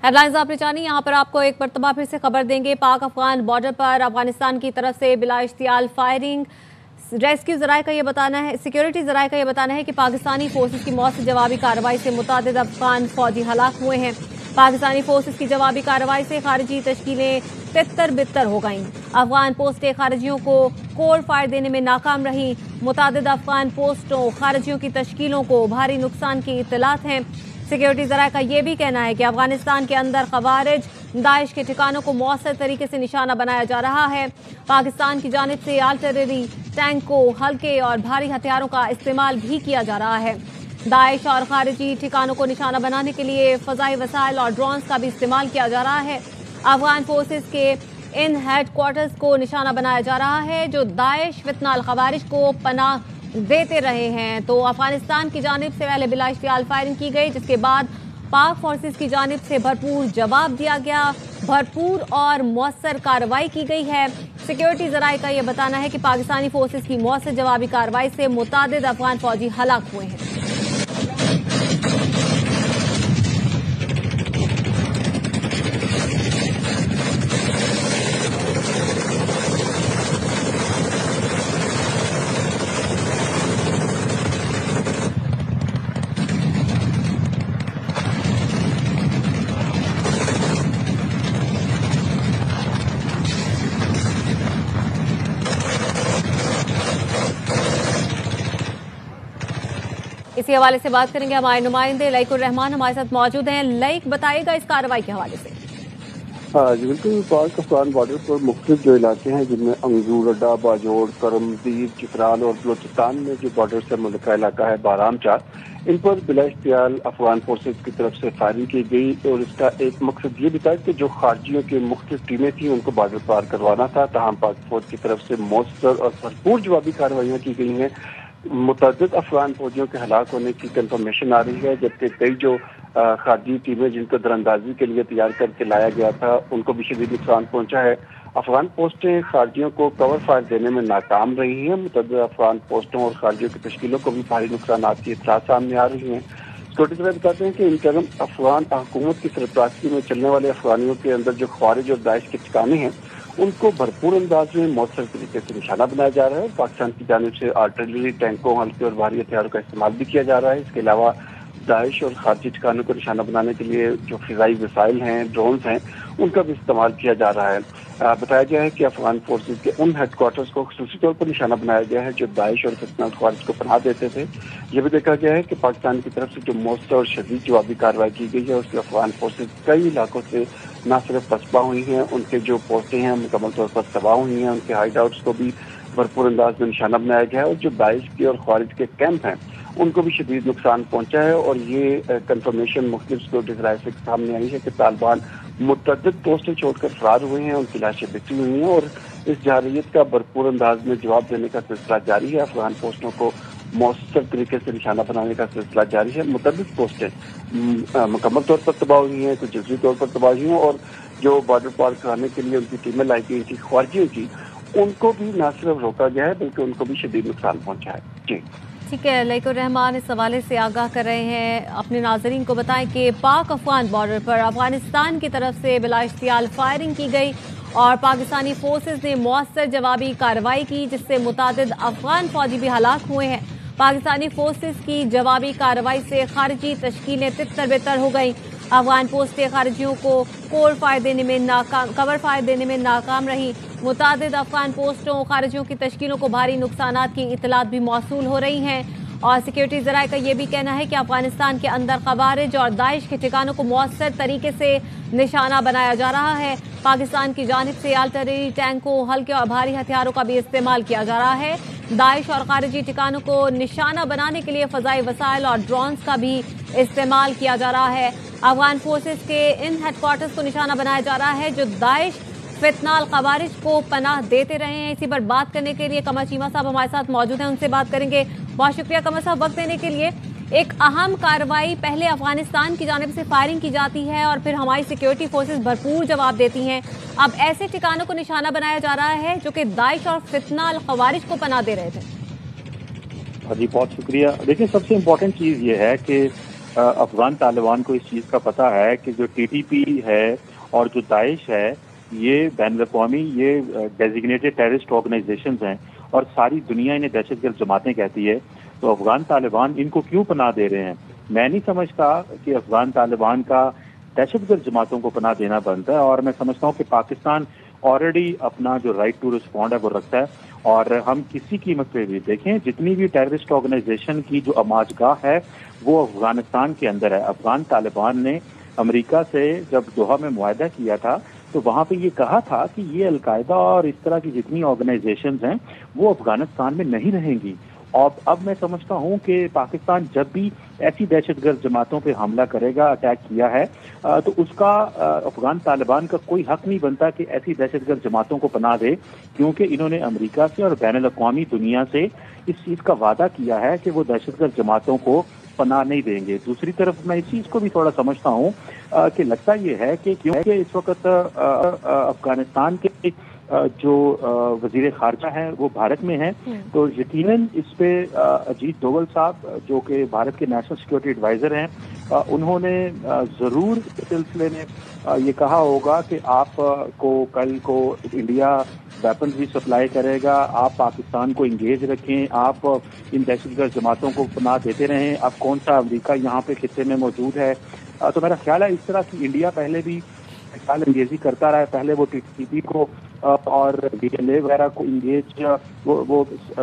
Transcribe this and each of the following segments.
Headlines आपने जानी। यहाँ पर आपको एक मरतबा फिर से खबर देंगे। पाक अफगान बॉर्डर पर अफगानिस्तान की तरफ से बिला इश्तियाल फायरिंग। रेस्क्यू ज़राए का ये बताना है, सिक्योरिटी ज़राए का ये बताना है कि पाकिस्तानी फोर्सेस की मौत से जवाबी कार्रवाई से मुतादिद अफगान फौजी हलाक हुए हैं। पाकिस्तानी फोर्सेस की जवाबी कार्रवाई से खारजी तश्कीलें तितर बितर हो गईं। अफगान पोस्टें खारजियों को कोर फायर देने में नाकाम रहीं। मुतादिद अफगान पोस्टों खारजियों की तश्कीलों को भारी नुकसान की इत्तलात हैं। सिक्योरिटी ज़राए का यह भी कहना है कि अफगानिस्तान के अंदर खवारिज दाइश के ठिकानों को मौसर तरीके से निशाना बनाया जा रहा है। पाकिस्तान की जानिब से आर्टिलरी, टैंकों, हल्के और भारी हथियारों का इस्तेमाल भी किया जा रहा है। दाइश और खारिजी ठिकानों को निशाना बनाने के लिए फ़ज़ाई वसाइल और ड्रोन्स का भी इस्तेमाल किया जा रहा है। अफगान फोर्सेस के इन हेड क्वार्टर्स को निशाना बनाया जा रहा है जो दाइश फितनाल खवारिज को पनाह देते रहे हैं। तो अफगानिस्तान की जानिब से पहले बिला इश्तियाल फायरिंग की गई, जिसके बाद पाक फोर्सेस की जानिब से भरपूर जवाब दिया गया, भरपूर और मौसर कार्रवाई की गई है। सिक्योरिटी ज़राए का यह बताना है कि पाकिस्तानी फोर्सेस की मौसर जवाबी कार्रवाई से मुतादिद अफगान फौजी हलाक हुए हैं। इसी हवाले से बात करेंगे हमारे नुमाइंदे लईकुर रहमान हमारे साथ मौजूद हैं। लईक बताइएगा इस कार्रवाई के हवाले से। हाँ जी बिल्कुल। पाक अफगान बॉर्डर पर मुख्तलिफ जो इलाके हैं जिनमें अंगूर अड्डा, बाजोड़, करमदीर, चित्राल और बलोचिस्तान में जो बॉर्डर से मुल्का इलाका है बारामचार, इन पर बिला इख्तियार अफगान फोर्सेज की तरफ से फायरिंग की गई और इसका एक मकसद ये भी था कि जो खारजियों की मुख्तलिफ टीमें थी उनको बॉर्डर पार करवाना था। ताहम पाक फौज की तरफ से मौसर और भरपूर जवाबी कार्रवाइयाँ की गई हैं। मुतअद्दिद अफगान फौजियों के हलाक होने की कंफर्मेशन आ रही है, जबकि कई जो खारजी टीमें जिनको दरअंदाजी के लिए तैयार करके लाया गया था उनको भी शदीद नुकसान पहुंचा है। अफगान पोस्टें खारजियों को कवर फायर देने में नाकाम रही हैं। मुतअद्दिद अफगान पोस्टों और खारजियों की तश्कीलों को भी भारी नुकसान की इत्तलात सामने आ रही हैं। सिक्योरिटी ज़राए बताते हैं कि इंटरम अफगान हुकूमत की सरपरस्ती में चलने वाले अफगानियों के अंदर जो ख्वारिज और दाइश के ठिकाने हैं उनको भरपूर अंदाज में मौसर तरीके से निशाना बनाया जा रहा है। पाकिस्तान की जानिब से आर्टिलरी, टैंकों, हल्के और भारी हथियारों का इस्तेमाल भी किया जा रहा है। इसके अलावा दाइश और खारजी ठिकानों को निशाना बनाने के लिए जो फ़िज़ाई वसाइल हैं, ड्रोन्स हैं, उनका भी इस्तेमाल किया जा रहा है। बताया गया है कि अफगान फोर्सेज के उन हेड क्वार्टर्स को खुसूसी तौर पर निशाना बनाया गया है जो दाइश और फितनाल ख्वारिज को पनाह देते थे। यह भी देखा गया है कि पाकिस्तान की तरफ से जो मौसर और शदीद जवाबी कार्रवाई की गई है उसके अफगान फोर्सेज कई इलाकों से न सिर्फ पसपा हुई हैं, उनके जो पोस्टें हैं मुकम्मल तौर पर तबाह हुई हैं, उनके हाइड आउट्स को भी भरपूर अंदाज में निशाना बनाया गया है और जो दाइश के और ख्वारिज के कैंप हैं उनको भी शदीद नुकसान पहुंचा है। और ये कंफर्मेशन मुख्तलिफ सिक्योरिटी ज़राए से सामने आई है कि तालिबान मुतअद्दिद पोस्टें छोड़कर फरार हुए हैं, उनकी लाशें बिखरी हुई हैं और इस जारहियत का भरपूर अंदाज में जवाब देने का सिलसिला जारी है। अफगान पोस्टों को मौसर तरीके से निशाना बनाने का सिलसिला जारी है। मुतअद्दिद पोस्टें मुकम्मल तौर पर तबाह हुई हैं, कुछ जज़वी तौर पर तबाह हुई हैं और जो बॉर्डर पार कराने के लिए उनकी टीमें लाई गई थी ख्वारिजियों की, उनको भी न सिर्फ रोका गया है बल्कि उनको भी शदीद नुकसान पहुंचा है। जी ठीक है, लईकुर रहमान इस हवाले से आगाह कर रहे हैं। अपने नाज़रीन को बताएं कि पाक अफगान बॉर्डर पर अफगानिस्तान की तरफ से बिला इश्तियाल फायरिंग की गई और पाकिस्तानी फोर्सेस ने मौसर जवाबी कार्रवाई की, जिससे मुतादिद अफगान फौजी भी हलाक हुए हैं। पाकिस्तानी फोर्सेस की जवाबी कार्रवाई से खारजी तश्कीलें तितर बितर हो गई। अफगान पोस्टें खारजियों को कवर फायर देने में नाकाम रही। मुतादिद अफगान पोस्टों खारजियों की तश्कीलों को भारी नुकसानात की इत्तलात भी मौसूल हो रही हैं। और सिक्योरिटी ज़राए का यह भी कहना है कि अफगानिस्तान के अंदर खवारिज और दाइश के ठिकानों को मौसर तरीके से निशाना बनाया जा रहा है। पाकिस्तान की जानिब से आर्टिलरी, टैंकों, हल्के और भारी हथियारों का भी इस्तेमाल किया जा रहा है। दाइश और खारिजी ठिकानों को निशाना बनाने के लिए फ़ज़ाई वसाइल और ड्रोन्स का भी इस्तेमाल किया जा रहा है। अफगान फोर्सेस के इन हेडक्वार्टर्स को निशाना बनाया जा रहा है जो दाइश फितनाल खवारिज को पनाह देते रहे हैं। इसी पर बात करने के लिए कमर चीमा साहब हमारे साथ मौजूद हैं, उनसे बात करेंगे। बहुत शुक्रिया कमर साहब वक्त देने के लिए। एक अहम कार्रवाई पहले अफगानिस्तान की जानिब से फायरिंग की जाती है और फिर हमारी सिक्योरिटी फोर्सेस भरपूर जवाब देती हैं। अब ऐसे ठिकानों को निशाना बनाया जा रहा है जो कि दाइश और फितनाल खवारिज को पनाह दे रहे थे। जी बहुत शुक्रिया। देखिए सबसे इम्पोर्टेंट चीज़ ये है कि افغان طالبان کو اس چیز کا پتہ ہے کہ جو TTP ہے اور جو داعش ہے یہ بین الاقوامی یہ ڈیزیگنیٹڈ ٹیررسٹ آرگنائزیشنز ہیں اور ساری دنیا انہیں دہشت گرد جماعتیں کہتی ہے. تو افغان طالبان ان کو کیوں پناہ دے رہے ہیں؟ میں نہیں سمجھتا کہ افغان طالبان کا دہشت گرد جماعتوں کو پناہ دینا بنتا ہے، اور میں سمجھتا ہوں کہ پاکستان آلریڈی اپنا جو رائٹ ٹو رسپونڈ ہے وہ رکھتا ہے. اور ہم کسی قیمت پہ بھی دیکھیں جتنی بھی ٹیررسٹ آرگنائزیشن کی جو آماج گاہ ہے وہ افغانستان کے اندر ہے. افغان طالبان نے امریکہ سے جب دوحہ میں معاہدہ کیا تھا تو وہاں پہ یہ کہا تھا کہ یہ القاعدہ اور اس طرح کی جتنی آرگنائزیشنز ہیں وہ افغانستان میں نہیں رہیں گی. اور اب میں سمجھتا ہوں کہ پاکستان جب بھی ایسی دہشت گرد جماعتوں پہ حملہ کرے گا، اٹیک کیا ہے، تو اس کا افغان طالبان کا کوئی حق نہیں بنتا کہ ایسی دہشت گرد جماعتوں کو پناہ دے، کیونکہ انہوں نے امریکہ سے اور بین الاقوامی دنیا سے اس چیز کا وعدہ کیا ہے کہ وہ دہشت گرد جماعتوں کو پناہ نہیں دیں گے. دوسری طرف میں اس چیز کو بھی تھوڑا سمجھتا ہوں کہ لگتا یہ ہے کہ کیونکہ اس وقت افغانستان کے جو وزیر خارجہ ہیں وہ بھارت میں ہیں، تو یقیناً اس پہ اجیت ڈوبھل صاحب جو کہ بھارت کے نیشنل سیکورٹی ایڈوائزر ہیں، انہوں نے ضرور اس سلسلے میں یہ کہا ہوگا کہ آپ کو کل کو انڈیا ویپنز بھی سپلائی کرے گا، آپ پاکستان کو انگیج رکھیں، آپ ان دہشت گرد جماعتوں کو پناہ دیتے رہیں. اب کون سا امریکہ یہاں پہ خطے میں موجود ہے؟ تو میرا خیال ہے اس طرح کی انڈیا پہلے بھی خیال انگیزی کرتا رہا ہے. پہلے وہ TTP کو اور DLA وغیرہ کو انگیج وہ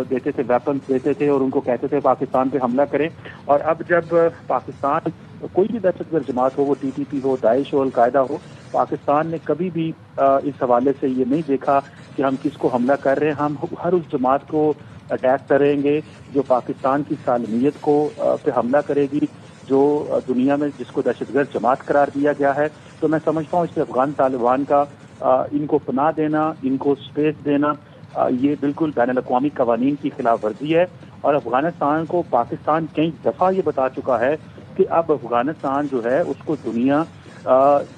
دیتے تھے، ویپنز دیتے تھے اور ان کو کہتے تھے پاکستان پہ حملہ کریں. اور اب جب پاکستان کوئی بھی دہشت گرد جماعت ہو، وہ TTP ہو، داعش ہو، القاعدہ ہو، پاکستان نے کبھی بھی اس حوالے سے یہ نہیں دیکھا کہ ہم کس کو حملہ کر رہے ہیں. ہم ہر اس جماعت کو اٹیک کریں گے جو پاکستان کی سالمیت کو پہ حملہ کرے گی، جو دنیا میں جس کو دہشت گرد جماعت قرار دیا گیا ہے. تو میں سمجھتا ہوں اس سے افغان طالبان کا ان کو پناہ دینا، ان کو اسپیس دینا، یہ بالکل بین الاقوامی قوانین کی خلاف ورزی ہے. اور افغانستان کو پاکستان کئی دفعہ یہ بتا چکا ہے کہ اب افغانستان جو ہے اس کو دنیا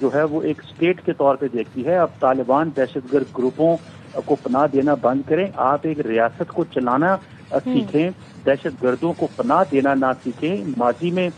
جو ہے وہ ایک اسٹیٹ کے طور پہ دیکھتی ہے. اب طالبان دہشت گرد گروپوں کو پناہ دینا بند کریں، آپ ایک ریاست کو چلانا سیکھیں، دہشت گردوں کو پناہ دینا نہ سیکھیں. ماضی میں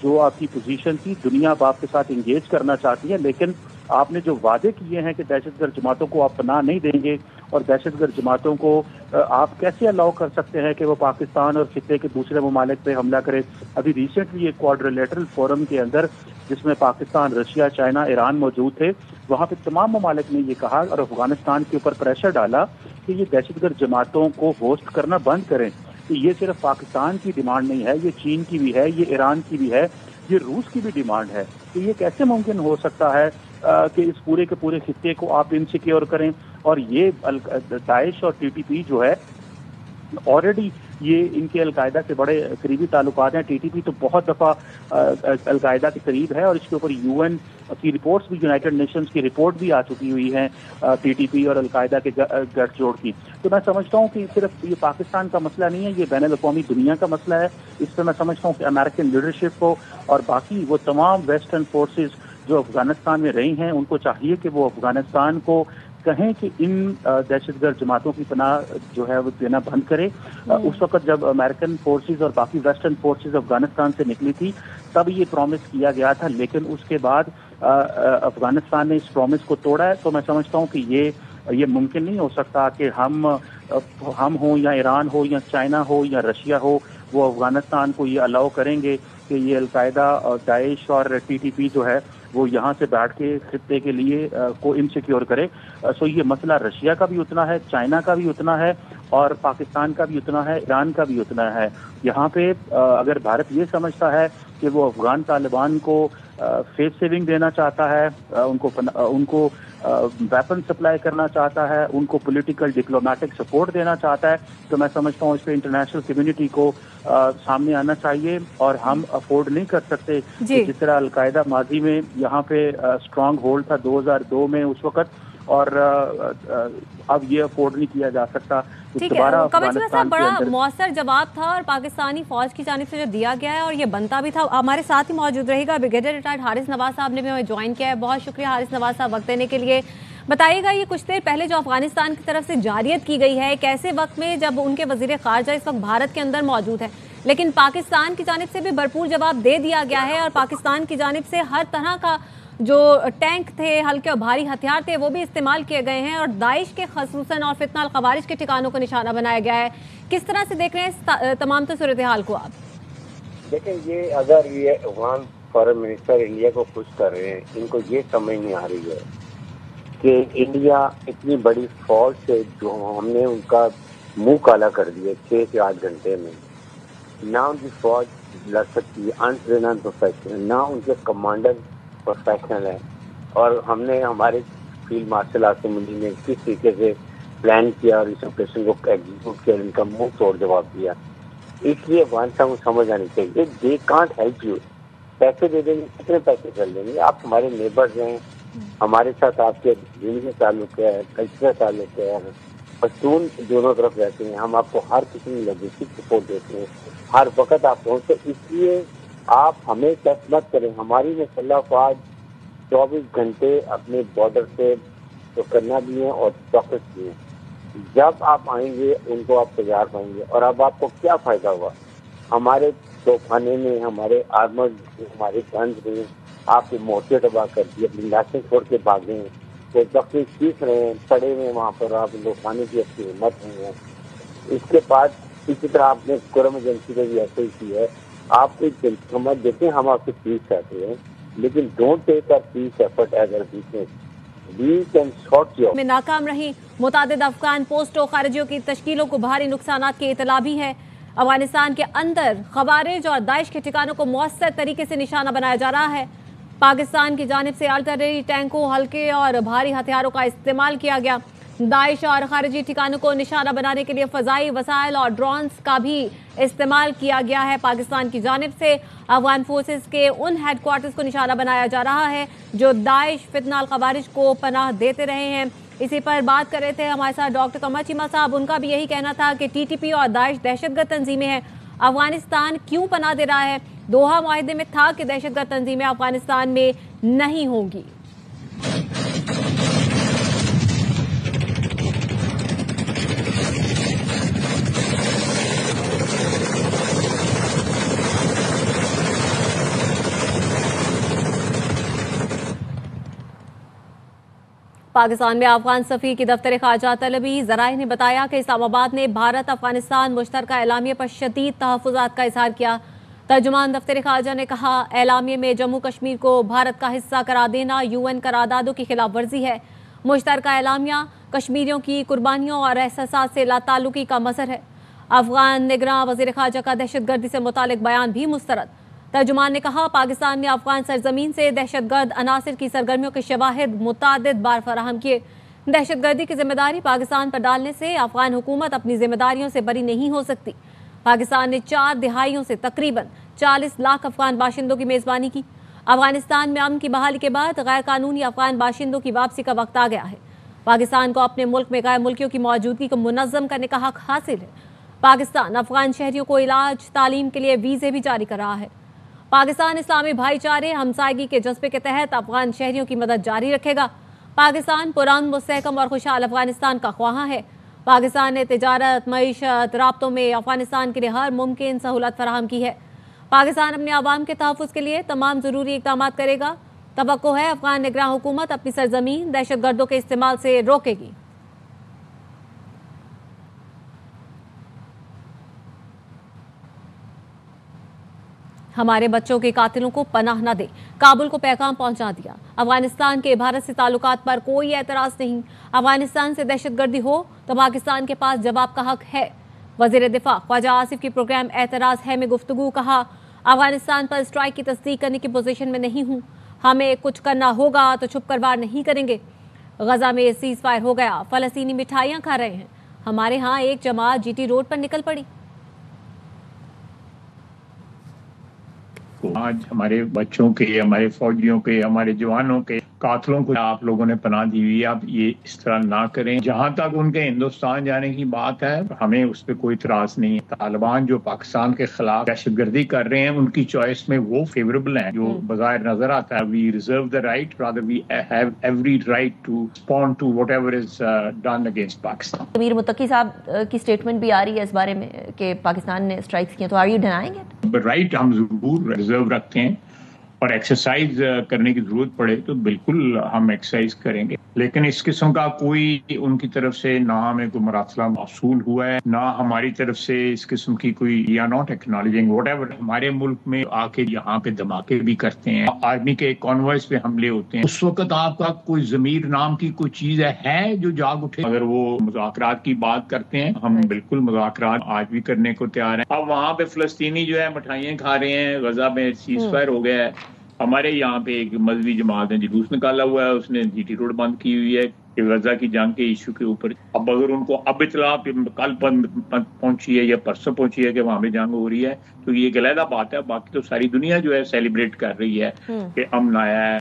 جو آپ کی پوزیشن تھی، دنیا اب آپ کے ساتھ انگیج کرنا چاہتی ہے، لیکن آپ نے جو وعدے کیے ہیں کہ دہشت گرد جماعتوں کو آپ پناہ نہیں دیں گے اور دہشت گرد جماعتوں کو آپ کیسے الاؤ کر سکتے ہیں کہ وہ پاکستان اور خطے کے دوسرے ممالک پہ حملہ کرے؟ ابھی ریسنٹلی ایک کوادریلیٹرل فورم کے اندر جس میں پاکستان، رشیا، چائنا، ایران موجود تھے، وہاں پہ تمام ممالک نے یہ کہا اور افغانستان کے اوپر پریشر ڈالا کہ یہ دہشت گرد جماعتوں کو ہوسٹ کرنا بند کریں. کہ یہ صرف پاکستان کی ڈیمانڈ نہیں ہے، یہ چین کی بھی ہے، یہ ایران کی بھی ہے، یہ روس کی بھی ڈیمانڈ ہے. کہ یہ کیسے ممکن ہو سکتا ہے کہ اس پورے کے پورے خطے کو آپ انسیکیور کریں؟ اور یہ داعش اور TTP جو ہے آلریڈی یہ ان کے القاعدہ سے بڑے قریبی تعلقات ہیں. TTP تو بہت دفعہ القاعدہ کے قریب ہے اور اس کے اوپر UN کی رپورٹس بھی، یونائٹڈ نیشنز کی رپورٹ بھی آ چکی ہوئی ہیں TTP اور القاعدہ کے گٹھ جوڑ کی. تو میں سمجھتا ہوں کہ صرف یہ پاکستان کا مسئلہ نہیں ہے، یہ بین الاقوامی دنیا کا مسئلہ ہے. اس پہ میں سمجھتا ہوں کہ امریکن لیڈرشپ کو اور باقی وہ تمام ویسٹرن فورسز جو افغانستان میں رہی ہیں ان کو چاہیے کہ وہ افغانستان کو کہیں کہ ان دہشت گرد جماعتوں کی پناہ جو ہے وہ دینا بند کرے. اس وقت جب امریکن فورسز اور باقی ویسٹرن فورسز افغانستان سے نکلی تھی تب یہ پرومس کیا گیا تھا، لیکن اس کے بعد افغانستان نے اس پرومس کو توڑا ہے. تو میں سمجھتا ہوں کہ یہ ممکن نہیں ہو سکتا کہ ہم ہوں یا ایران ہو یا چائنا ہو یا رشیا ہو، وہ افغانستان کو یہ الاؤ کریں گے کہ یہ القاعدہ اور داعش اور TTP جو ہے وہ یہاں سے بیٹھ کے خطے کے لیے کو انسیکیور کرے. سو یہ مسئلہ رشیا کا بھی اتنا ہے، چائنا کا بھی اتنا ہے اور پاکستان کا بھی اتنا ہے، ایران کا بھی اتنا ہے. یہاں پہ اگر بھارت یہ سمجھتا ہے کہ وہ افغان طالبان کو فیس سیونگ دینا چاہتا ہے، ان کو ویپن سپلائی کرنا چاہتا ہے، ان کو پولیٹیکل ڈپلومیٹک سپورٹ دینا چاہتا ہے، تو میں سمجھتا ہوں اس پہ انٹرنیشنل کمیونٹی کو سامنے آنا چاہیے. اور ہم افورڈ نہیں کر سکتے کہ جس طرح القاعدہ ماضی میں یہاں پہ اسٹرانگ ہولڈ تھا 2002 میں اس وقت، اور اب یہ افورڈ نہیں کیا جا سکتا. ٹھیک ہے، کمچلہ صاحب بڑا مؤثر جواب تھا اور پاکستانی فوج کی جانب سے جو دیا گیا ہے اور یہ بنتا بھی تھا. ہمارے ساتھ ہی موجود رہے گا بریگیڈیئر ریٹائرڈ حارث نواز صاحب نے بھی ہمیں جوائن کیا ہے. بہت شکریہ حارث نواز صاحب وقت دینے کے لیے. بتائیے گا یہ کچھ دیر پہلے جو افغانستان کی طرف سے جارحیت کی گئی ہے ایک ایسے وقت میں جب ان کے وزیر خارجہ اس وقت بھارت کے اندر موجود ہے، लेकिन पाकिस्तान की जानिब से भी भरपूर जवाब दे दिया गया है और पाकिस्तान की जानिब से हर तरह का जो टैंक थे, हल्के और भारी हथियार थे, वो भी इस्तेमाल किए गए हैं और दाइश के खसूसन और फितना अल खवारिज के ठिकानों को निशाना बनाया गया है। किस तरह से देख रहे हैं इस तमाम सूरत हाल को आप? देखें, ये अगर ये अफगान फॉरेन मिनिस्टर इंडिया को खुश कर रहे हैं, इनको ये समझ नहीं आ रही है कि इंडिया इतनी बड़ी फौज से जो हमने उनका मुंह काला कर दिया 6 से 8 घंटे में, ना उनकी फौज लड़ सकती है, अनट्रेन अनप्रोफेशनल, ना उनके कमांडर प्रोफेशनल है। और हमने हमारे फील्ड मार्शल असेंबली ने किस तरीके से प्लान किया और इस ऑपरेशन को एग्जीक्यूट किया, इनका मुंह तोड़ जवाब दिया। इसलिए अफगानिस्तान को समझ आनी चाहिए, दे कांट हेल्प यू। पैसे दे देंगे, कितने पैसे कर लेंगे? आप हमारे नेबर्स हैं, हमारे साथ आपके दिल के ताल्लुक है, कल्चरल ताल्लुक है, पश्तून दोनों तरफ रहते हैं, हम आपको हर किस्म की लॉजिस्टिक सपोर्ट देते हैं, हर वक्त आप पहुँचते। इसलिए आप हमें टेस्ट मत करें। हमारी मुसल्लह फौज 24 घंटे अपने बॉर्डर से तो करना भी है और चौकस भी है। जब आप आएंगे उनको आप तैयार पाएंगे। और अब आपको क्या फायदा हुआ? हमारे तोफाने में, हमारे आर्मर, हमारे गन्स में आपके मोर्चे तबाह कर दिए, अपनी लाशें छोड़ के भागे हैं, तो बकरी सीख रहे हैं, पड़े हुए वहाँ पर, आप लोग खाने की अपनी हिम्मत नहीं है। इसके बाद इसी तरह आपने कुरम एजेंसी को भी ऐसे ही की है। आप कोई समझ देते हैं, हम आपसे पीस चाहते हैं, लेकिन don't take a peace effort as a business. We can short your. में नाकाम रही मुतादिद अफगान पोस्टों, खारिजियों की तश्कीलों को भारी नुकसानात की इतला भी है। अफगानिस्तान के अंदर खवारिज और दाइश के ठिकानों को मौसर तरीके से निशाना बनाया जा रहा है। पाकिस्तान की जानिब से आर्टिलरी, टैंकों, हल्के और भारी हथियारों का इस्तेमाल किया गया। दाइश और खारिजी ठिकानों को निशाना बनाने के लिए फ़ज़ाई वसाइल और ड्रोन्स का भी इस्तेमाल किया गया है। पाकिस्तान की जानिब से अफगान फोर्सेस के उन हेडक्वार्टर्स को निशाना बनाया जा रहा है जो दाइश, फितना अल खवारिज को पनाह देते रहे हैं। इसी पर बात कर रहे थे हमारे साथ डॉक्टर कमर चीमा साहब। उनका भी यही कहना था कि टीटीपी और दाइश दहशतगर्द तंजीमें हैं। अफगानिस्तान क्यों पनाह दे रहा है? दोहा मुआहिदे में था कि दहशतगर्द तंजीमें अफगानिस्तान में नहीं होंगी। पाकिस्तान में अफगान सफ़ीर की दफ्तर ख़ारजा तलबी ज़राए ने बताया कि इस्लामाबाद ने भारत अफगानिस्तान मुश्तरका एलामिया पर शदीद तहफ़्फ़ुज़ात का इज़हार किया। तर्जुमान दफ्तर ख़ारजा ने कहा, एलामिया में जम्मू कश्मीर को भारत का हिस्सा करार देना UN करारदादों की खिलाफ वर्जी है। मुश्तरका एलामिया कश्मीरियों की कुर्बानियों और एहसासात से लाताल्लुकी का मज़हर है। अफगान निगरान वज़ीर ख़ारजा का दहशतगर्दी से मुतालिक बयान भी मुस्तरद। तर्जुमान ने कहा, पाकिस्तान ने अफगान सरजमीन से दहशतगर्द अनासिर की सरगर्मियों के शवाहिद मुतादिद बार फराहम किए। दहशतगर्दी की जिम्मेदारी पाकिस्तान पर डालने से अफगान हुकूमत अपनी जिम्मेदारियों से बरी नहीं हो सकती। पाकिस्तान ने 4 दिहाइयों से तकरीबन 40 लाख अफगान बाशिंदों की मेज़बानी की। अफगानिस्तान में अमन की बहाली के बाद गैर कानूनी अफगान बाशिंदों की वापसी का वक्त आ गया है। पाकिस्तान को अपने मुल्क में गैर मुल्कियों की मौजूदगी को मुनज़्ज़म करने का हक हासिल है। पाकिस्तान अफगान शहरियों को इलाज, तालीम के लिए वीज़े भी जारी कर रहा है। पाकिस्तान इस्लामी भाईचारे हमसायगी के जज्बे के तहत अफगान शहरियों की मदद जारी रखेगा। पाकिस्तान पुरान, मुस्तहकम और खुशहाल अफगानिस्तान का ख्वाह है। पाकिस्तान ने तिजारत, मईशत, राब्तों में अफगानिस्तान के लिए हर मुमकिन सहूलत फराहम की है। पाकिस्तान अपने अवाम के तहफ़्फ़ुज़ के लिए तमाम ज़रूरी इक़दामात करेगा। तवक्को है अफगान निगरान हुकूमत अपनी सरजमीन दहशतगर्दों के इस्तेमाल से रोकेगी। हमारे बच्चों के कातिलों को पनाह न दे, काबुल को पैगाम पहुंचा दिया। अफगानिस्तान के भारत से ताल्लुकात पर कोई एतराज़ नहीं। अफगानिस्तान से दहशतगर्दी हो तो पाकिस्तान के पास जवाब का हक है। वज़ीर दिफा ख्वाजा आसिफ की प्रोग्राम एतराज़ है में गुफ्तगू कहा, अफगानिस्तान पर स्ट्राइक की तस्दीक करने की पोजीशन में नहीं हूँ। हमें कुछ करना होगा तो छुप कर वार नहीं करेंगे। गजा में सीज़ फायर हो गया, फ़लस्तीनी मिठाइयाँ खा रहे हैं। हमारे यहाँ एक जमात GT रोड पर निकल पड़ी। आज हमारे बच्चों के, हमारे फौजियों के, हमारे जवानों के قاتلوں کو آپ لوگوں نے پناہ دی ہوئی ہے، آپ یہ اس طرح نہ کریں۔ جہاں تک ان کے ہندوستان جانے کی بات ہے، ہمیں اس پہ کوئی اعتراض نہیں ہے۔ طالبان جو پاکستان کے خلاف دہشت گردی کر رہے ہیں، ان کی چوائس میں وہ فیوریبل ہیں جو بظاہر نظر آتا ہے۔ We reserve the right, rather we have every right to respond to whatever is done against Pakistan. Amir Muttaqi صاحب کی اسٹیٹمنٹ بھی آ رہی ہے اس بارے میں کہ پاکستان نے اسٹرائکس کی، تو are you denying it? Right ہم ضرور ریزرو رکھتے ہیں، اور ایکسرسائز کرنے کی ضرورت پڑے تو بالکل ہم ایکسرسائز کریں گے، لیکن اس قسم کا کوئی ان کی طرف سے نہ ہمیں کوئی مراسلہ موصول ہوا ہے، نہ ہماری طرف سے اس قسم کی کوئی یا ناٹ ایکنالوجنگ واٹ ایور۔ ہمارے ملک میں آ کے یہاں پہ دھماکے بھی کرتے ہیں، آرمی کے کانوائز پہ حملے ہوتے ہیں، اس وقت آپ کا کوئی ضمیر نام کی کوئی چیز ہے جو جاگ اٹھے؟ اگر وہ مذاکرات کی بات کرتے ہیں، ہم بالکل مذاکرات آج بھی کرنے کو تیار ہیں۔ اب وہاں پہ فلسطینی جو ہے مٹھائیاں کھا رہے ہیں، غزہ میں سیز فائر ہو گیا ہے، ہمارے یہاں پہ ایک مذہبی جماعت نے جلوس نکالا ہوا ہے، اس نے جی ٹی روڈ بند کی ہوئی ہے کہ غزہ کی جنگ کے ایشو کے اوپر۔ اب اگر ان کو اب اطلاع کل پہنچی ہے یا پرسوں پہنچی ہے کہ وہاں پہ جنگ ہو رہی ہے تو یہ ایک علیحدہ بات ہے، باقی تو ساری دنیا جو ہے سیلیبریٹ کر رہی ہے کہ امن آیا ہے۔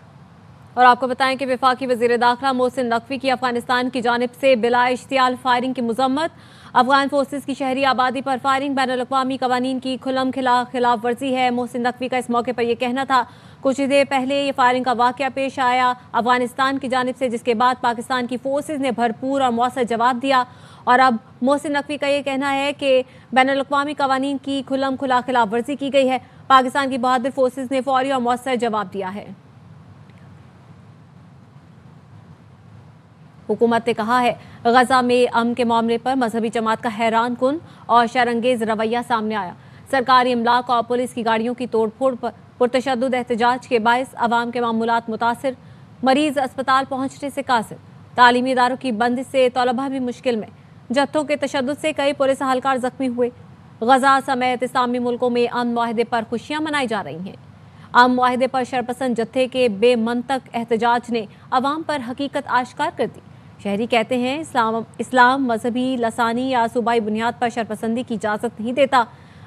اور آپ کو بتائیں کہ وفاقی وزیر داخلہ محسن نقوی کی افغانستان کی جانب سے بلا اشتعال فائرنگ کی مذمت۔ افغان فورسز کی شہری آبادی پر فائرنگ بین الاقوامی قوانین کی کھلم کھلا خلاف ورزی ہے۔ محسن نقوی کا اس موقع پر یہ کہنا تھا۔ کچھ دیر پہلے یہ فائرنگ کا واقعہ پیش آیا افغانستان کی جانب سے، جس کے بعد پاکستان کی فورسز نے بھرپور اور مؤثر جواب دیا، اور اب محسن نقوی کا یہ کہنا ہے کہ بین الاقوامی قوانین کی کھلم کھلا خلاف ورزی کی گئی ہے۔ پاکستان کی بہادر فورسز نے فوری اور مؤثر جواب دیا ہے۔ حکومت نے کہا ہے غزہ میں امن کے معاملے پر مذہبی جماعت کا حیران کن اور شرانگیز رویہ سامنے آیا۔ سرکاری املاک اور پولیس کی گاڑیوں کی توڑ پھوڑ پر پرتشدد احتجاج کے باعث عوام کے معمولات متاثر، مریض اسپتال پہنچنے سے قاصر، تعلیمی اداروں کی بندش سے طلبہ بھی مشکل میں، جتھوں کے تشدد سے کئی پولیس اہلکار زخمی ہوئے۔ غزہ سمیت اسلامی ملکوں میں امن معاہدے پر خوشیاں منائی جا رہی ہیں۔ امن معاہدے پر شرپسند جتھے کے بے منطق احتجاج نے عوام پر حقیقت آشکار کر دی۔ شہری کہتے ہیں اسلام مذہبی، لسانی یا صوبائی بنیاد پر شرپسندی کی اجازت نہیں دیتا۔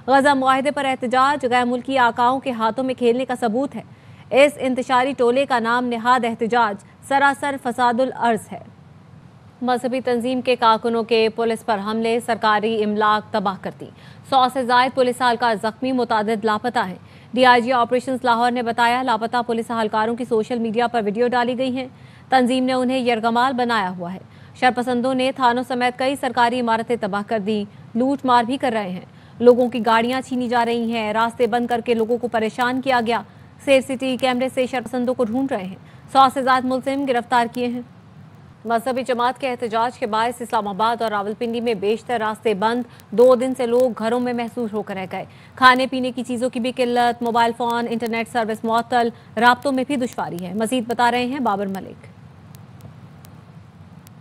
غزہ معاہدے پر احتجاج غیر ملکی آقاؤں کے ہاتھوں میں کھیلنے کا ثبوت ہے۔ اس انتشاری ٹولے کا نام نہاد احتجاج سراسر فساد الارض ہے۔ مذہبی تنظیم کے کارکنوں کے پولیس پر حملے، سرکاری املاک تباہ کر دی، 100 سے زائد پولیس اہلکار زخمی، متعدد لاپتہ ہیں۔ D I G operations Lahore نے بتایا لاپتہ پولیس اہلکاروں کی سوشل میڈیا پر ویڈیو ڈالی گئی ہیں۔ تنظیم نے انہیں یرغمال بنایا ہوا ہے۔ شرپسندوں نے تھانوں سمیت کئی سرکاری عمارتیں تباہ کر دی، لوٹ مار بھی کر رہے ہیں، لوگوں کی گاڑیاں چھینی جا رہی ہیں، راستے بند کر کے لوگوں کو پریشان کیا گیا۔ سیف سٹی کیمرے سے شرپسندوں کو ڈھونڈ رہے ہیں، 100 سے زائد ملزم گرفتار کیے ہیں۔ مذہبی جماعت کے احتجاج کے باعث اسلام آباد اور راولپنڈی میں بیشتر راستے بند، 2 دن سے لوگ گھروں میں محصور ہو کر رہ گئے۔ کھانے پینے کی چیزوں کی بھی قلت، موبائل فون انٹرنیٹ سروس معطل، رابطوں میں بھی دشواری ہے۔ مزید بتا رہے ہیں بابر ملک۔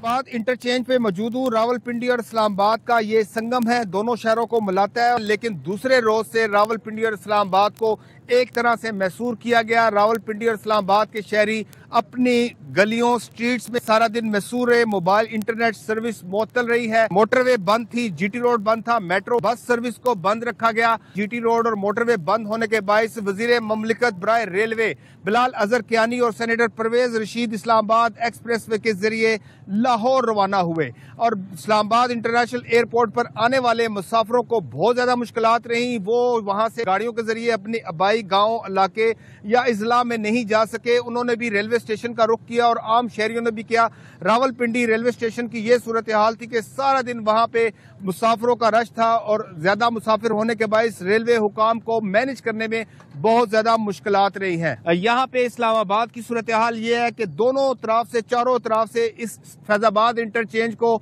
بعد انٹرچینج پہ موجود ہوں۔ راولپنڈی اور اسلام آباد کا یہ سنگم ہے، دونوں شہروں کو ملاتا ہے، لیکن دوسرے روز سے راولپنڈی اور اسلام آباد کو ایک طرح سے محصور کیا گیا۔ راولپنڈی اور اسلام آباد کے شہری اپنی گلیوں سٹریٹس میں سارا دن محصور رہے۔ موبائل انٹرنیٹ سروس معطل رہی ہے، موٹر وے بند تھی، جی ٹی روڈ بند تھا، میٹرو بس سروس کو بند رکھا گیا۔ جی ٹی روڈ اور موٹر وے بند ہونے کے باعث وزیر مملکت برائے ریلوے بلال اظہر کیانی اور سینیٹر پرویز رشید اسلام آباد ایکسپریس وے کے ذریعے لاہور روانہ ہوئے، اور اسلام آباد انٹرنیشنل ایئرپورٹ پر آنے والے مسافروں کو بہت زیادہ مشکلات رہیں۔ وہ وہاں سے گاڑیوں کے ذریعے اپنے آبائی گاؤں، علاقے یا اضلاع میں نہیں جا سکے۔ انہوں نے بھی ریلوے اسٹیشن کا رخ کیا اور عام شہریوں نے بھی کیا۔ راولپنڈی ریلوے اسٹیشن کی یہ صورتحال تھی کہ سارا دن وہاں پہ مسافروں کا رش تھا، اور زیادہ مسافر ہونے کے باعث ریلوے حکام کو مینج کرنے میں بہت زیادہ مشکلات رہی ہیں۔ یہاں پہ اسلام آباد کی صورتحال یہ ہے کہ دونوں طرف سے، چاروں طرف سے اس فیض آباد انٹرچینج کو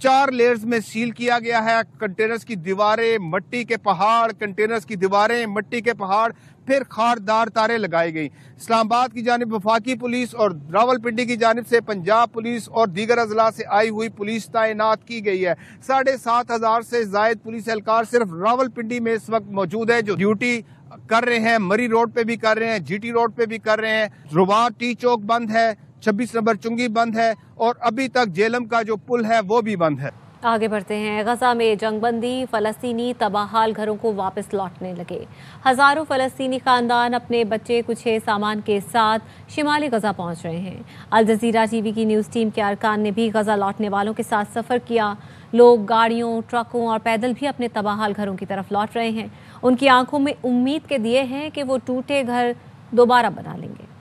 4 لیئرز میں سیل کیا گیا ہے۔ کنٹینرز کی دیواریں، مٹی کے پہاڑ، کنٹینرز کی دیواریں، مٹی کے پہاڑ، پھر خاردار تاریں لگائی گئی۔ اسلام آباد کی جانب وفاقی پولیس اور راولپنڈی کی جانب سے پنجاب پولیس اور دیگر اضلاع سے آئی ہوئی پولیس تعینات کی گئی ہے۔ 7,500 سے زائد پولیس اہلکار صرف راولپنڈی میں اس وقت موجود ہے، جو ڈیوٹی کر رہے ہیں۔ مری روڈ پہ بھی کر رہے ہیں، جی ٹی روڈ پہ بھی کر رہے ہیں۔ روان ٹی چوک بند ہے، 26 نمبر چنگی بند ہے، اور ابھی تک جیلم کا جو پل ہے وہ بھی بند ہے۔ आगे बढ़ते हैं। गजा में जंगबंदी, फलस्तीनी तबाहाल घरों को वापस लौटने लगे। हजारों फलस्तीनी खानदान अपने बच्चे कुछ सामान के साथ शिमाली गजा पहुंच रहे हैं। अल जजीरा टीवी की न्यूज़ टीम के अरकान ने भी गजा लौटने वालों के साथ सफ़र किया। लोग गाड़ियों, ट्रकों और पैदल भी अपने तबाहाल घरों की तरफ लौट रहे हैं। उनकी आंखों में उम्मीद के दिए हैं कि वो टूटे घर दोबारा बना लेंगे।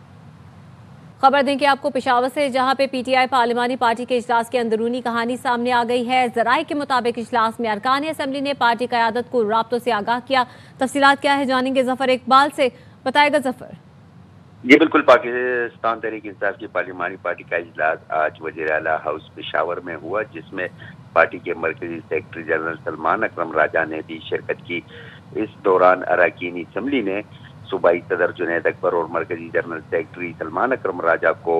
खबर दें कि आपको पेशावर से, जहां पे पीटीआई पार्लिमानी पार्टी के इजलास की अंदरूनी कहानी सामने आ गई है। जराये के मुताबिक इजलास में अरकान असेंबली ने पार्टी क़यादत को राब्तों से आगाह किया। तफसीलात क्या है जानेंगे जफर इकबाल से। बताएगा जफर। जी बिल्कुल, पाकिस्तान तहरीक इंसाफ की पार्लिमानी पार्टी का इजलास आज वज़ीर आला हाउस पेशावर में हुआ, जिसमें पार्टी के मरकजी सेक्रेटरी जनरल सलमान अकरम राजा ने भी शिरकत की। इस दौरान अरकान असम्बली ने सूबाई सदर जुनैद अकबर और मरकजी जनरल सेक्रेटरी सलमान अकरम राजा को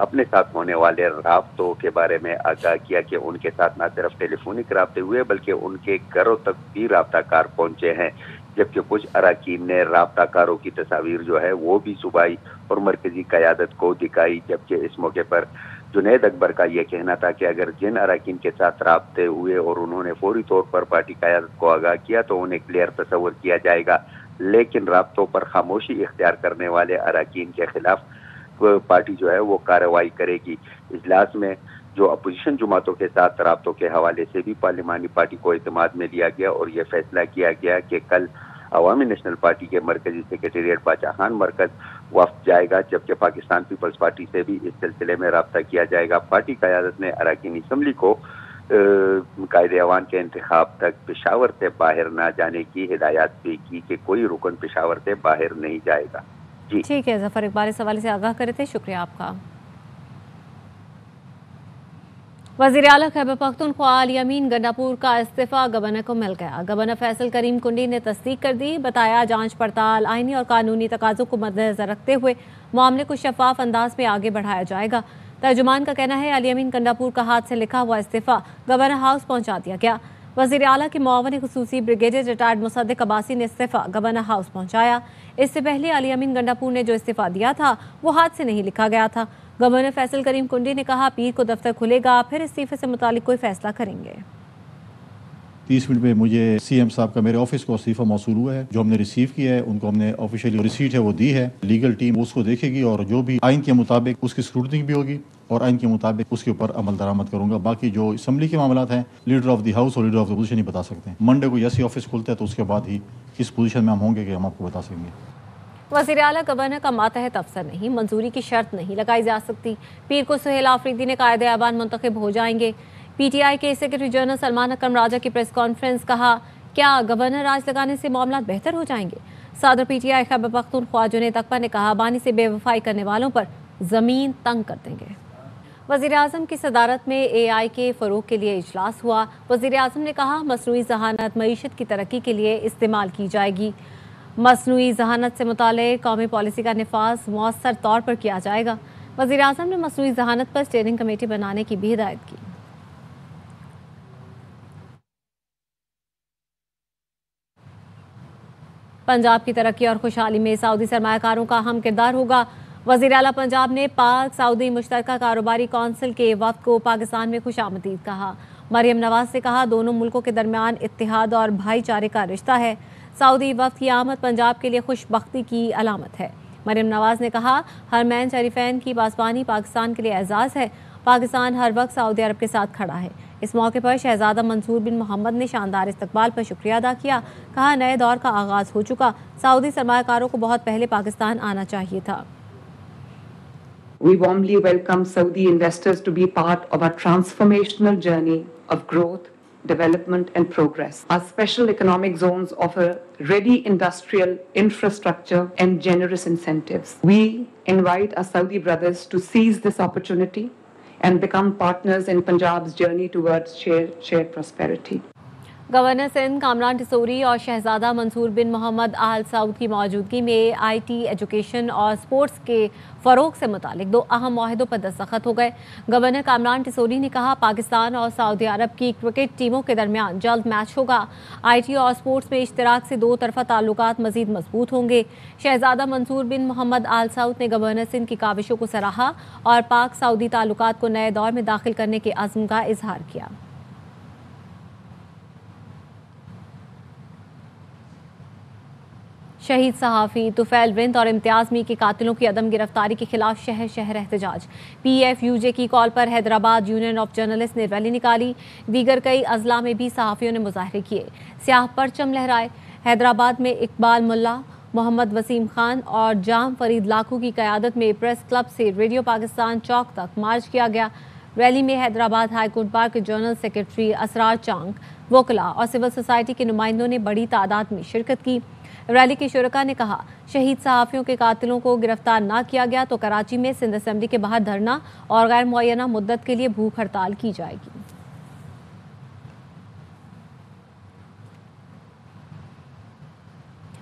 अपने साथ होने वाले राब्तों के बारे में आगाह किया कि उनके साथ न सिर्फ टेलीफोनिक राब्ते हुए बल्कि उनके घरों तक भी राब्ताकार पहुंचे हैं। जबकि कुछ अरकान ने राब्ताकारों की तस्वीर जो है वो भी सूबाई और मरकजी क़यादत को दिखाई। जबकि इस मौके पर जुनैद अकबर का यह कहना था कि अगर जिन अरकान के साथ राब्ते हुए और उन्होंने फौरी तौर पर पार्टी क़यादत को आगाह किया तो उन्हें क्लियर तस्वर किया जाएगा, लेकिन राब्तों पर खामोशी इख्तियार करने वाले अरकान के खिलाफ पार्टी जो है वो कार्रवाई करेगी। इजलास में जो अपोजिशन जमातों के साथ राब्तों के हवाले से भी पार्लिमानी पार्टी को इत्मीनान में लिया गया और यह फैसला किया गया कि कल अवामी नेशनल पार्टी के मरकजी सेक्रेटेरिएट बादशाह खान मरकज वफ्द जाएगा, जबकि पाकिस्तान पीपल्स पार्टी से भी इस सिलसिले में राब्ता किया जाएगा। पार्टी क़यादत ने अरकान असम्बली को कायदे अवान के इंतखाब तक पेशावर से बाहर ना जाने की हिदायत भी की कि कोई रुकन पेशावर से बाहर नहीं जाएगा। जी ठीक है जफर इकबाल, इस हवाले से आगाह करे थे, शुक्रिया आपका। वज़ीर आला खैबर पख्तूनख्वा अली अमीन गंडापुर का इस्तीफा गवर्नर को मिल गया। गवर्नर फैसल करीम कुंडी ने तस्दीक कर दी। बताया जांच पड़ताल, आईनी और कानूनी तकाज़ों को मद्देनजर रखते हुए मामले को शफाफ अंदाज में आगे बढ़ाया जाएगा। तर्जुमान का कहना है अली अमीन गंडापुर का हाथ से लिखा हुआ इस्तीफा गवर्नर हाउस पहुंचा दिया गया। वज़ीर आला के मुआवन खुसूसी ब्रिगेडियर रिटायर्ड मुसद्दिक अब्बासी ने इस्तीफा गवर्नर हाउस पहुंचाया। इससे पहले अली अमीन गंडापुर ने जो इस्तीफा दिया था वो हाथ से नहीं लिखा गया था। गवर्नर फैसल करीम कुंडी ने कहा पीर को दफ्तर खुलेगा, फिर इस्तीफे से मुतालिक कोई फैसला करेंगे। 30 मिनट में मुझे सीएम साहब का मेरे ऑफिस को इस्तीफा मौसूल हुआ है। जो हमने रिसीव किया है उनको हमने ऑफिशियली रिसीट है वो दी है। लीगल टीम उसको देखेगी और जो भी आइन के मुताबिक उसकी स्क्रूटनी भी होगी और आइन के मुताबिक उसके ऊपर अमल दरामद करूंगा। बाकी जो असम्बली के मामला हैं लीडर ऑफ द हाउस और लीडर ऑफ द पोजीशन ही बता सकते हैं। मंडे को जैसे ऑफिस खुलता है तो उसके बाद ही किस पोजीशन में हम होंगे कि हम आपको बता सकेंगे। वज़ीर आला गवर्नर का मातहत अफसर नहीं, मंजूरी की शर्त नहीं लगाई जा सकती। पीर को सुहेल आफरीदी ने कायदे अवान मुंतखब हो जाएंगे। पीटीआई के सेक्रेटरी जनरल सलमान अकरम राजा की प्रेस कॉन्फ्रेंस, कहा क्या गवर्नर राज लगाने से मामला बेहतर हो जाएंगे। सदर पीटीआई खैबर पख्तूनख्वा जुनैद अकबर ने कहा बानी से बेवफाई करने वालों पर ज़मीन तंग कर देंगे। वज़ीर आज़म की सदारत में AI के फ़रोग़ के लिए इजलास हुआ। वज़ीर आज़म ने कहा मसनूई ज़हानत मईशत की तरक्की के लिए इस्तेमाल की जाएगी। मसनूई ज़हानत से मुताल्लिक़ कौमी पॉलिसी का निफाज़ मौसर तौर पर किया जाएगा। वज़ीर आज़म ने मसनूई ज़हानत पर स्टीयरिंग कमेटी बनाने की भी हिदायत की। पंजाब की तरक्की और खुशहाली में सऊदी सरमायाकारों का अहम किरदार होगा। वज़ीर आला पंजाब ने पाक सऊदी मुश्तरका कारोबारी कौंसिल के वफ़द को पाकिस्तान में खुशामदीद कहा। मरियम नवाज से कहा दोनों मुल्कों के दरमियान इत्तेहाद और भाईचारे का रिश्ता है। सऊदी वफ़द की आमद पंजाब के लिए खुशबख्ती की अलामत है। मरियम नवाज ने कहा हरमैन शरीफैन की पासबानी पाकिस्तान के लिए एजाज़ है। पाकिस्तान हर वक्त सऊदी अरब के साथ खड़ा है। इस मौके पर शहजादा मंसूर बिन मोहम्मद ने शानदार इस्तकबाल पर शुक्रिया अदा किया। कहा नए दौर का आगाज़ हो चुका, सऊदी सरमायाकारों को बहुत पहले पाकिस्तान आना चाहिए था। We warmly welcome Saudi investors to be part of our transformational journey of growth, development and progress. Our special economic zones offer ready industrial infrastructure and generous incentives. We invite our Saudi brothers to seize this opportunity and become partners in Punjab's journey towards shared prosperity. Governor Sindh Kamran Tessori और शहजादा मंसूर बिन मोहम्मद आल सऊद की मौजूदगी में IT, education और sports के फ़रोग़ से मुतालिक 2 अहम मुआहिदों पर दस्तखत हो गए। गवर्नर कामरान टिसोरी ने कहा पाकिस्तान और सऊदी अरब की क्रिकेट टीमों के दरमियान जल्द मैच होगा। IT और स्पोर्ट्स में इश्तराक से 2 तरफ़ा ताल्लुकात मज़ीद मजबूत होंगे। शहजादा मंसूर बिन मोहम्मद आल सऊद ने गवर्नर सिंध की काविशों को सराहा और पाक सऊदी ताल्लुकात को नए दौर में दाखिल करने के अज़्म का इजहार किया। शहीद सहाफ़ी तुफैल रिंद और इम्तियाज़ मी के कातिलों की अदम गिरफ्तारी के खिलाफ शहर शहर एहतजाज। PFUJ की कॉल पर हैदराबाद यूनियन ऑफ जर्नलिस्ट ने रैली निकाली। दीगर कई अजला में भी सहाफ़ियों ने मुजाहरे किए, स्याह परचम लहराए। हैदराबाद में इकबाल मुल्ला, मोहम्मद वसीम खान और जाम फरीद लाखू की क़यादत में प्रेस क्लब से रेडियो पाकिस्तान चौक तक मार्च किया गया। रैली में हैदराबाद हाई कोर्ट बार के जनरल सेक्रेटरी असरार चांग, वकला और सिविल सोसाइटी के नुमाइंदों ने बड़ी तादाद में शिरकत की। रैली के शुरका ने कहा, शहीद सहाफ़ियों के कातिलों को गिरफ्तार ना किया गया तो कराची में सिंध असेंबली के बाहर धरना और गैर मुअय्यना मुद्दत के लिए भूख हड़ताल की जाएगी।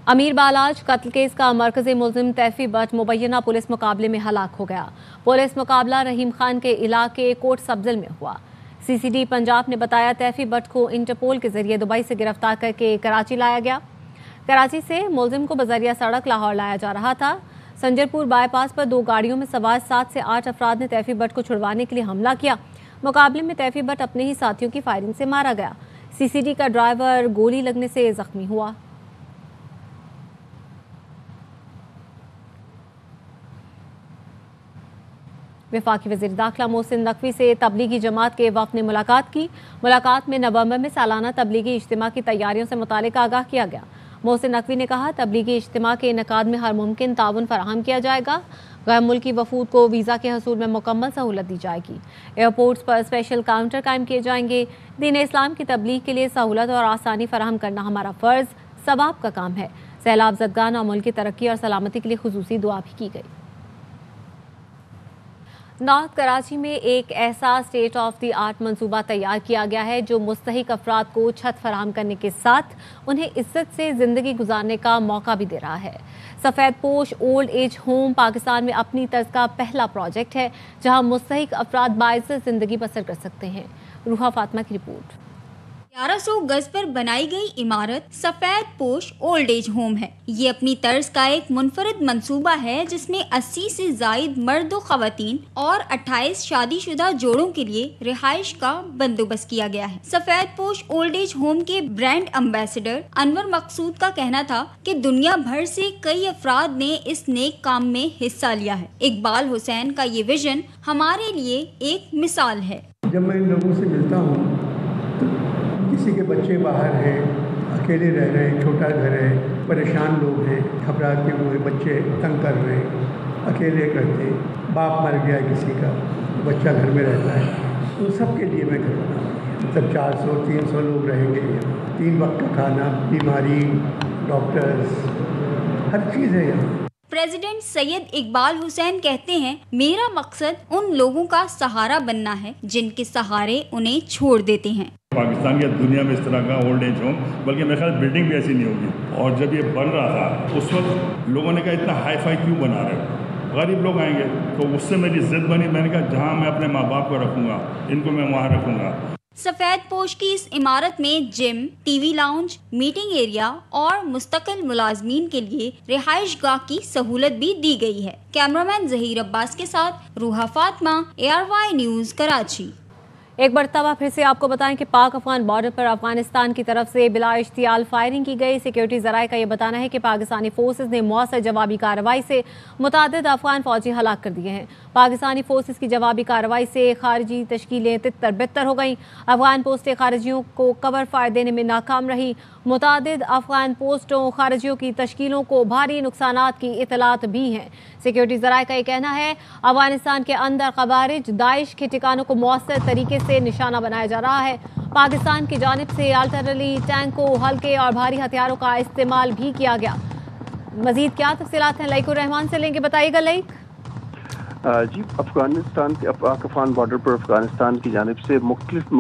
अमीर बालाज कत्ल केस का मरकजी मुल्जिम तैफी बट मुबैना पुलिस मुकाबले में हलाक हो गया। पुलिस मुकाबला रहीम खान के इलाके कोट सब्जल में हुआ। CCD पंजाब ने बताया, तैफी बट को इंटरपोल के जरिए दुबई से गिरफ्तार करके कराची लाया गया। कराची से मुल्जिम को बजरिया सड़क लाहौर लाया जा रहा था। संजरपुर बाईपास पर 2 गाड़ियों में सवार 7 से 8 अफराद ने तैफी बट को छुड़वाने के लिए हमला किया। मुकाबले में तैफी बट अपने ही साथियों की फायरिंग से मारा गया। CCD का ड्राइवर गोली लगने से जख्मी हुआ। वफाकी वज़ीर दाखिला मोहसिन नकवी से तबलीगी जमात के वफ़द ने मुलाकात की। मुलाकात में नवंबर में सालाना तबलीगी इज्तिमा की तैयारियों से मुतालिक आगाह किया गया। मोहसिन नकवी ने कहा, तबलीगी इज्तिमा के इनेकाद में हर मुमकिन ताउन फराहम किया जाएगा। गैर मुल्की वफूद को वीज़ा के हसूल में मुकम्मल सहूलत दी जाएगी। एयरपोर्ट्स पर स्पेशल काउंटर कायम किए जाएंगे। दीन इस्लाम की तबलीग के लिए सहूलत और आसानी फराहम करना हमारा फ़र्ज़ सवाब का काम है। सैलाब ज़दगान और मुल्क की तरक्की और सलामती के लिए खुसूसी दुआ भी की गई। नॉर्थ कराची में एक ऐसा स्टेट ऑफ द आर्ट मंसूबा तैयार किया गया है जो मुस्तहिक अफराद को छत फराहम करने के साथ उन्हें इज्जत से ज़िंदगी गुजारने का मौका भी दे रहा है। सफ़ेद पोश ओल्ड एज होम पाकिस्तान में अपनी तर्ज का पहला प्रोजेक्ट है जहां मुस्तहिक अफराद बाइज्जत ज़िंदगी बसर कर सकते हैं। रूहा फातिमा की रिपोर्ट। 1100 गज पर बनाई गई इमारत सफेद पोश ओल्ड एज होम है। ये अपनी तर्ज का एक मुनफरद मंसूबा है जिसमें 80 से जायद मर्द और खवातीन और 28 शादीशुदा जोड़ों के लिए रिहाइश का बंदोबस्त किया गया है। सफेद पोश ओल्ड एज होम के ब्रांड एम्बेसडर अनवर मकसूद का कहना था कि दुनिया भर से कई अफराद ने इस नेक काम में हिस्सा लिया है। इकबाल हुसैन का ये विजन हमारे लिए एक मिसाल है। जब मैं इन लोगों से मिलता हूँ किसी के बच्चे बाहर हैं, अकेले रह रहे हैं, छोटा घर है, परेशान लोग हैं, घबराहट के हुए बच्चे तंग कर रहे हैं, अकेले करते, बाप मर गया किसी का, बच्चा घर में रहता है, तो सबके लिए मैं घर बनाऊँ। मतलब 400-300 लोग रहेंगे, 3 वक्त का खाना, बीमारी, डॉक्टर्स, हर चीज़ है यहाँ। प्रेसिडेंट सैयद इकबाल हुसैन कहते हैं, मेरा मकसद उन लोगों का सहारा बनना है जिनके सहारे उन्हें छोड़ देते हैं। पाकिस्तान या दुनिया में इस तरह का ओल्ड एज होम, बल्कि मेरे ख्याल बिल्डिंग भी ऐसी नहीं होगी। और जब ये बन रहा था उस वक्त लोगों ने कहा इतना हाई फाई क्यों बना रहे हो, गरीब लोग आएंगे। तो उससे मेरी जिद बनी, मैंने कहा जहाँ मैं अपने माँ बाप को रखूँगा इनको मैं वहाँ रखूँगा। सफेद पोश की इस इमारत में gym, TV lounge, meeting area और मुस्तकिल मुलाजमीन के लिए रिहाइश गाह की सहूलत भी दी गई है। कैमरामैन जहीर अब्बास के साथ रूहा फातिमा, ARY न्यूज़ कराची। एक मरतबा फिर से आपको बताएं कि पाक अफगान बॉर्डर पर अफगानिस्तान की तरफ से बिला इश्तियाल फायरिंग की गई। सिक्योरिटी ज़राए का यह बताना है कि पाकिस्तानी फोर्सेस ने मौसर जवाबी कार्रवाई से मुतादिद अफगान फौजी हलाक कर दिए हैं। पाकिस्तानी फोर्सेस की जवाबी कार्रवाई से खारजी तश्कीलें तितर बितर हो गईं। अफगान पोस्टें खारजियों को कवर फायर देने में नाकाम रही। मुतादिद अफगान पोस्टों खारजियों की तश्कीलों को भारी नुकसानात की इतलात भी हैं। सिक्योरिटी ज़राए का यह कहना है अफगानिस्तान के अंदर ख़वारिज दाइश के ठिकानों को मौसर तरीके से निशाना बनाया जा रहा है। पाकिस्तान की जानिब से आर्टिलरी, टैंकों, हल्के और भारी हथियारों का इस्तेमाल भी किया गया। मजीद क्या तफसीलात हैं लईकुर रहमान से लेंगे, बताइएगा लईक। जी, अफगानिस्तान के पाक अफगान बॉर्डर पर अफगानिस्तान की जानिब से मुख्तलिफ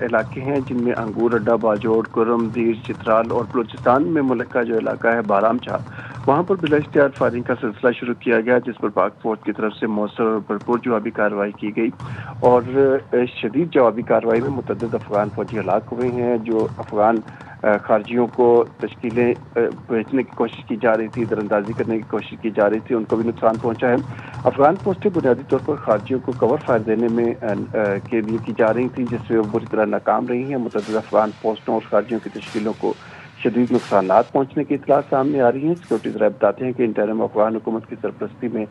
इलाके हैं जिनमें अंगूर अड्डा, बाजोड़, कुरम, दीर, चित्राल और बलूचिस्तान में मुल्क का जो इलाका है बारामचा, वहाँ पर बिला इख्तियार फायरिंग का सिलसिला शुरू किया गया जिस पर पाक फौज की तरफ से मौसर और भरपूर जवाबी कार्रवाई की गई और शदीद जवाबी कार्रवाई में मुतअद्दिद अफगान फौजी हलाक हुए हैं। जो अफगान खारजियों को तश्कीलें भेजने की कोशिश की जा रही थी, दरअंदाजी करने की कोशिश की जा रही थी, उनको भी नुकसान पहुंचा है। अफगान पोस्टें बुनियादी तौर पर खारजियों को कवर फायर देने में के लिए की जा रही थी जिससे वो बुरी तरह नाकाम रही हैं। मुतअद्दिद अफगान पोस्टों और खारजियों की तश्कीलों को शदीद नुकसानात पहुंचने की इतला सामने आ रही हैं। सिक्योरिटी ज़राए बताते हैं कि इंटरिम अफगान हुकूमत की सरपरस्ती में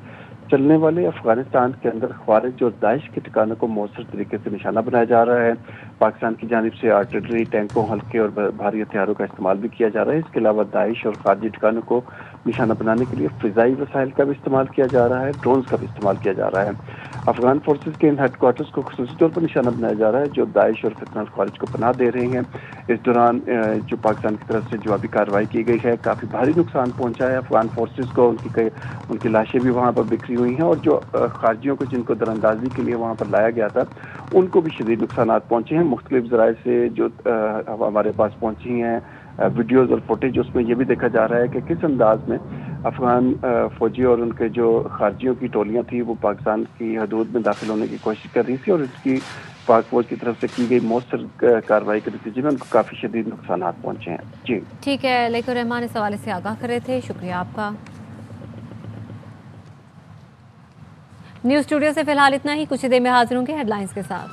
चलने वाले अफगानिस्तान के अंदर ख्वारिज और दाइश के ठिकानों को मौसर तरीके से निशाना बनाया जा रहा है। पाकिस्तान की जानिब से आर्टिलरी, टैंकों, हल्के और भारी हथियारों का इस्तेमाल भी किया जा रहा है। इसके अलावा दाइश और खारजी ठिकानों को निशाना बनाने के लिए फ़िज़ाई वसाइल का भी इस्तेमाल किया जा रहा है, ड्रोन्स का भी इस्तेमाल किया जा रहा है। अफगान फोर्सेस के इन हेडक्वार्टर्स को खुसूसी तौर पर निशाना बनाया जा रहा है जो दाइश और फितना खारिज को पनाह दे रहे हैं। इस दौरान जो पाकिस्तान की तरफ से जवाबी कार्रवाई की गई है, काफ़ी भारी नुकसान पहुंचा है अफगान फोर्सेस को। उनकी लाशें भी वहाँ पर बिखरी हुई हैं और जो खारजियों को जिनको दरअंदाजी के लिए वहाँ पर लाया गया था उनको भी शदीद नुकसान पहुंचे हैं। मुख्तलिफ ज़राए से जो हमारे पास पहुंची हैं वीडियोज़ और फुटेज, उसमें यह भी देखा जा रहा है कि किस अंदाज में अफगान फौजी और उनके जो खारजियों की टोलियां थी वो पाकिस्तान की हदूद में दाखिल होने की कोशिश कर रही थी और इसकी पाक फौज की तरफ से की गई मौसर कार्रवाई के नतीजे में उनको काफ़ी शदीद नुकसान पहुंचे हैं। जी ठीक है, लैकुर रहमान इस हवाले से आगाह कर रहे थे, शुक्रिया आपका। न्यूज़ स्टूडियो से फिलहाल इतना ही, कुछ ही देर में हाजिर होंगे हेडलाइंस के साथ।